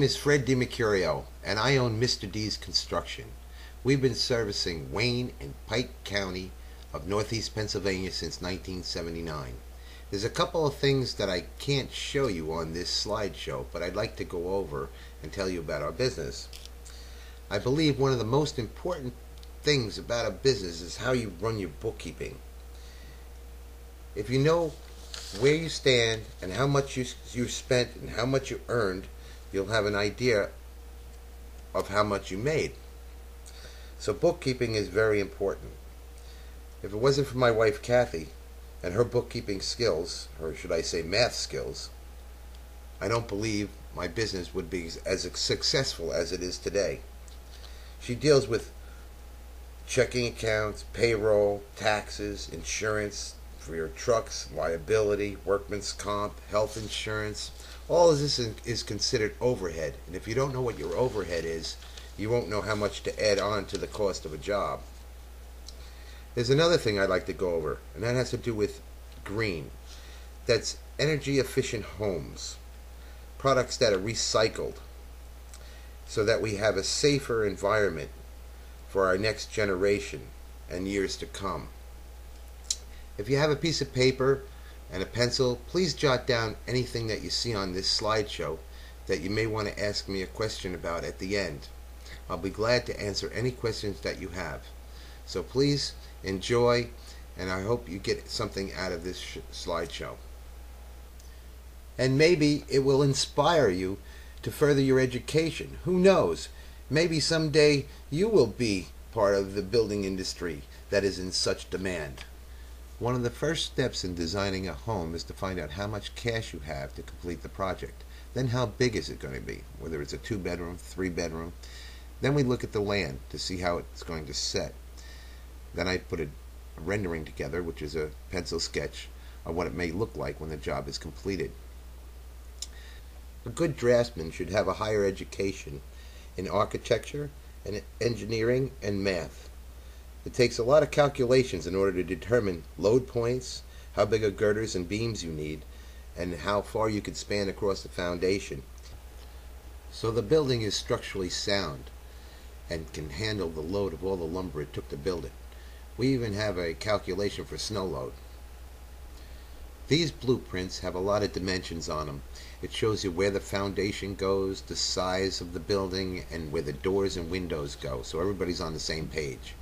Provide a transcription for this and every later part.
is Fred DiMercurio, and I own Mr. D's Construction. We've been servicing Wayne and Pike County of Northeast Pennsylvania since 1979. There's a couple of things that I can't show you on this slideshow, but I'd like to go over and tell you about our business. I believe one of the most important things about a business is how you run your bookkeeping. If you know where you stand and how much you spent and how much you earned, you'll have an idea of how much you made. So bookkeeping is very important. If it wasn't for my wife Kathy and her bookkeeping skills, or should I say math skills, I don't believe my business would be as successful as it is today. She deals with checking accounts, payroll, taxes, insurance for your trucks, liability, workman's comp, health insurance. All of this is considered overhead, and if you don't know what your overhead is, you won't know how much to add on to the cost of a job. There's another thing I'd like to go over, and that has to do with green. That's energy efficient homes, products that are recycled, so that we have a safer environment for our next generation and years to come. If you have a piece of paper and a pencil, please jot down anything that you see on this slideshow that you may want to ask me a question about at the end. I'll be glad to answer any questions that you have. So please enjoy, and I hope you get something out of this slideshow. And maybe it will inspire you to further your education. Who knows? Maybe someday you will be part of the building industry that is in such demand. One of the first steps in designing a home is to find out how much cash you have to complete the project. Then how big is it going to be, whether it's a 2-bedroom, 3-bedroom. Then we look at the land to see how it's going to set. Then I put a rendering together, which is a pencil sketch of what it may look like when the job is completed. A good draftsman should have a higher education in architecture and engineering and math. It takes a lot of calculations in order to determine load points, how big of girders and beams you need, and how far you could span across the foundation. So the building is structurally sound and can handle the load of all the lumber it took to build it. We even have a calculation for snow load. These blueprints have a lot of dimensions on them. It shows you where the foundation goes, the size of the building, and where the doors and windows go, so everybody's on the same page.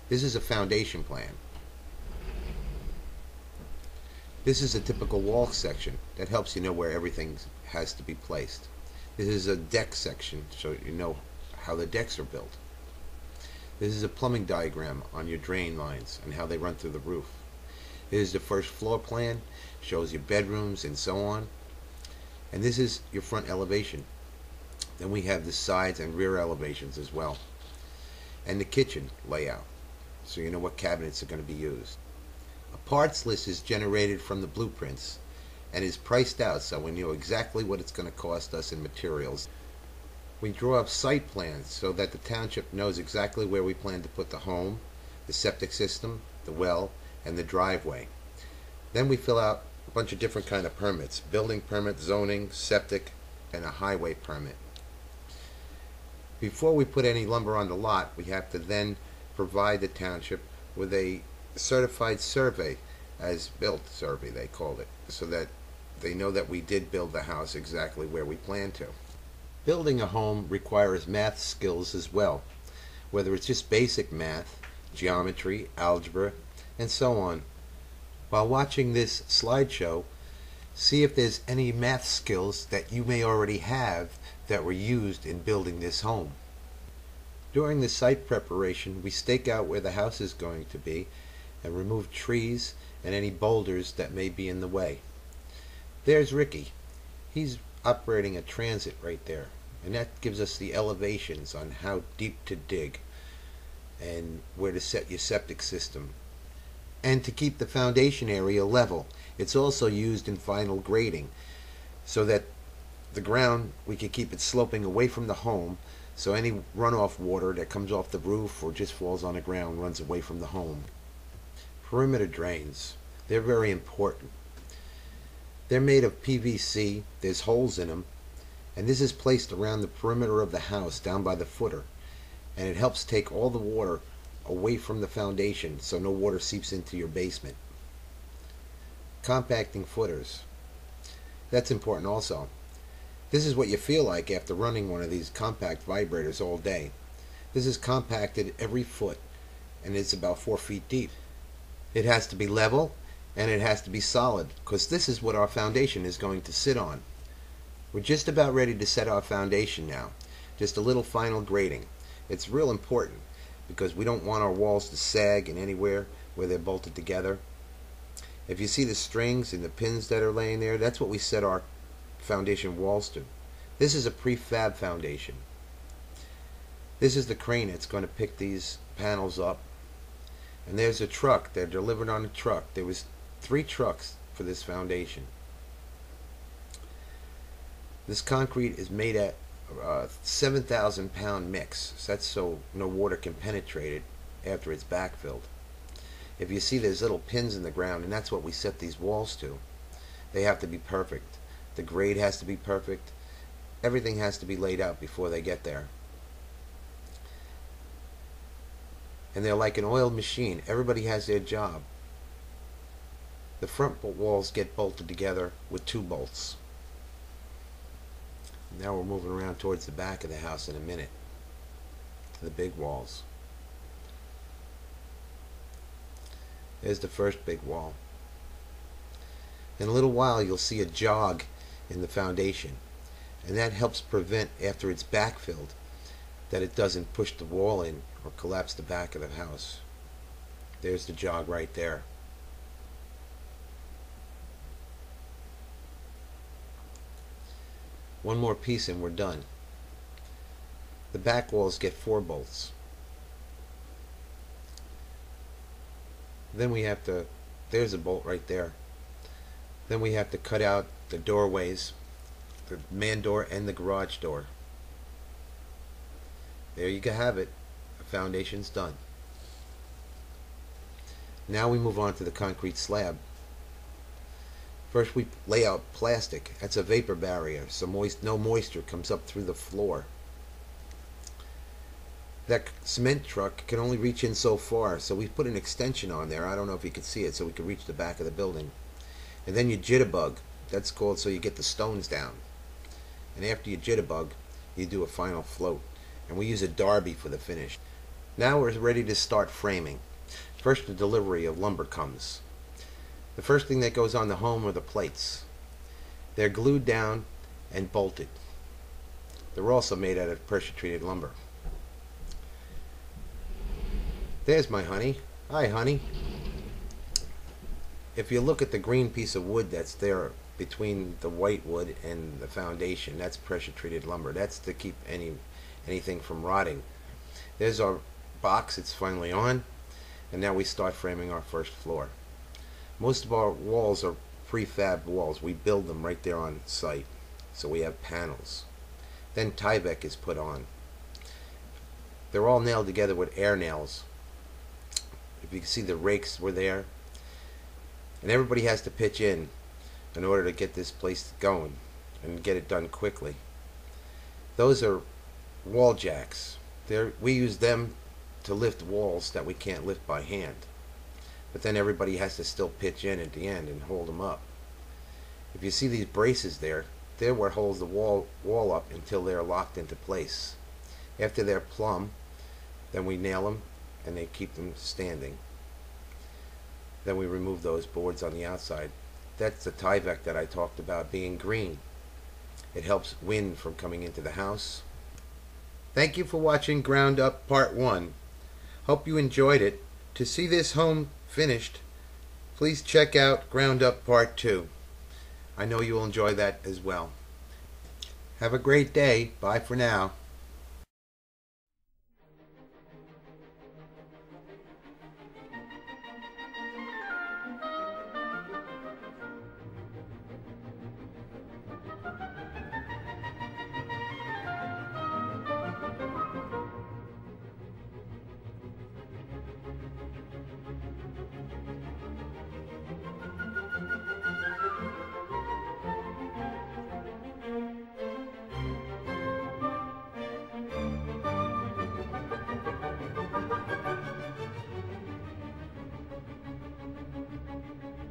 This is a foundation plan. This is a typical wall section that helps you know where everything has to be placed. This is a deck section, so you know how the decks are built. This is a plumbing diagram on your drain lines and how they run through the roof. This is the first floor plan, shows your bedrooms and so on. And this is your front elevation. Then we have the sides and rear elevations as well. And the kitchen layout, so you know what cabinets are going to be used. A parts list is generated from the blueprints and is priced out, so we know exactly what it's going to cost us in materials. We draw up site plans so that the township knows exactly where we plan to put the home, the septic system, the well, and the driveway. Then we fill out a bunch of different kind of permits: building permit, zoning, septic, and a highway permit. Before we put any lumber on the lot, we have to then provide the township with a certified survey, as built survey they called it, so that they know that we did build the house exactly where we planned to. Building a home requires math skills as well, whether it's just basic math, geometry, algebra, and so on. While watching this slideshow, see if there's any math skills that you may already have that were used in building this home. During the site preparation, we stake out where the house is going to be and remove trees and any boulders that may be in the way. There's Ricky. He's operating a transit right there, and that gives us the elevations on how deep to dig and where to set your septic system. And to keep the foundation area level, it's also used in final grading, so that the ground, we can keep it sloping away from the home, so any runoff water that comes off the roof or just falls on the ground runs away from the home. Perimeter drains, they're very important. They're made of PVC, there's holes in them, And this is placed around the perimeter of the house down by the footer, and it helps take all the water away from the foundation so no water seeps into your basement. Compacting footers. That's important also. This is what you feel like after running one of these compact vibrators all day. This is compacted every foot, and it's about 4 feet deep. It has to be level, and it has to be solid, because this is what our foundation is going to sit on. We're just about ready to set our foundation now. Just a little final grading. It's real important, because we don't want our walls to sag in anywhere where they're bolted together. If you see the strings and the pins that are laying there, that's what we set our foundation walls to. This is a prefab foundation. This is the crane that's going to pick these panels up. And there's a truck. They're delivered on a truck. There was 3 trucks for this foundation. This concrete is made at 7,000 pound mix. So that's so no water can penetrate it after it's backfilled. If you see, there's little pins in the ground, and that's what we set these walls to. They have to be perfect. The grade has to be perfect. Everything has to be laid out before they get there. And they're like an oiled machine. Everybody has their job. The front walls get bolted together with 2 bolts. Now we're moving around towards the back of the house in a minute, to the big walls. There's the first big wall. In a little while you'll see a jog in the foundation, and that helps prevent, after it's backfilled, that it doesn't push the wall in or collapse the back of the house. There's the jog right there. One more piece and we're done. The back walls get 4 bolts. Then we have to, there's a bolt right there. Then we have to cut out the doorways, the man door and the garage door. There you have it. The foundation's done. Now we move on to the concrete slab. First we lay out plastic. That's a vapor barrier, so no moisture comes up through the floor. That cement truck can only reach in so far, so we put an extension on there. I don't know if you can see it, so we can reach the back of the building. And then you jitterbug. That's called so you get the stones down. And after you jitterbug, you do a final float. And we use a derby for the finish. Now we're ready to start framing. First, the delivery of lumber comes. The first thing that goes on the home are the plates. They're glued down and bolted. They're also made out of pressure-treated lumber. There's my honey. Hi, honey. If you look at the green piece of wood that's there between the white wood and the foundation, that's pressure-treated lumber. That's to keep anything from rotting. There's our box. It's finally on. And now we start framing our first floor. Most of our walls are prefab walls. We build them right there on site. So we have panels. Then Tyvek is put on. They're all nailed together with air nails. If you can see, the rakes were there. And everybody has to pitch in order to get this place going and get it done quickly. Those are wall jacks. We use them to lift walls that we can't lift by hand. But then everybody has to still pitch in at the end and hold them up. If you see these braces there, they're what holds the wall up until they're locked into place. After they're plumb, then we nail them and they keep them standing. Then we remove those boards on the outside. That's the Tyvek that I talked about being green. It helps wind from coming into the house. Thank you for watching Ground Up Part 1. Hope you enjoyed it. To see this home finished, please check out Ground Up Part 2. I know you will enjoy that as well. Have a great day. Bye for now.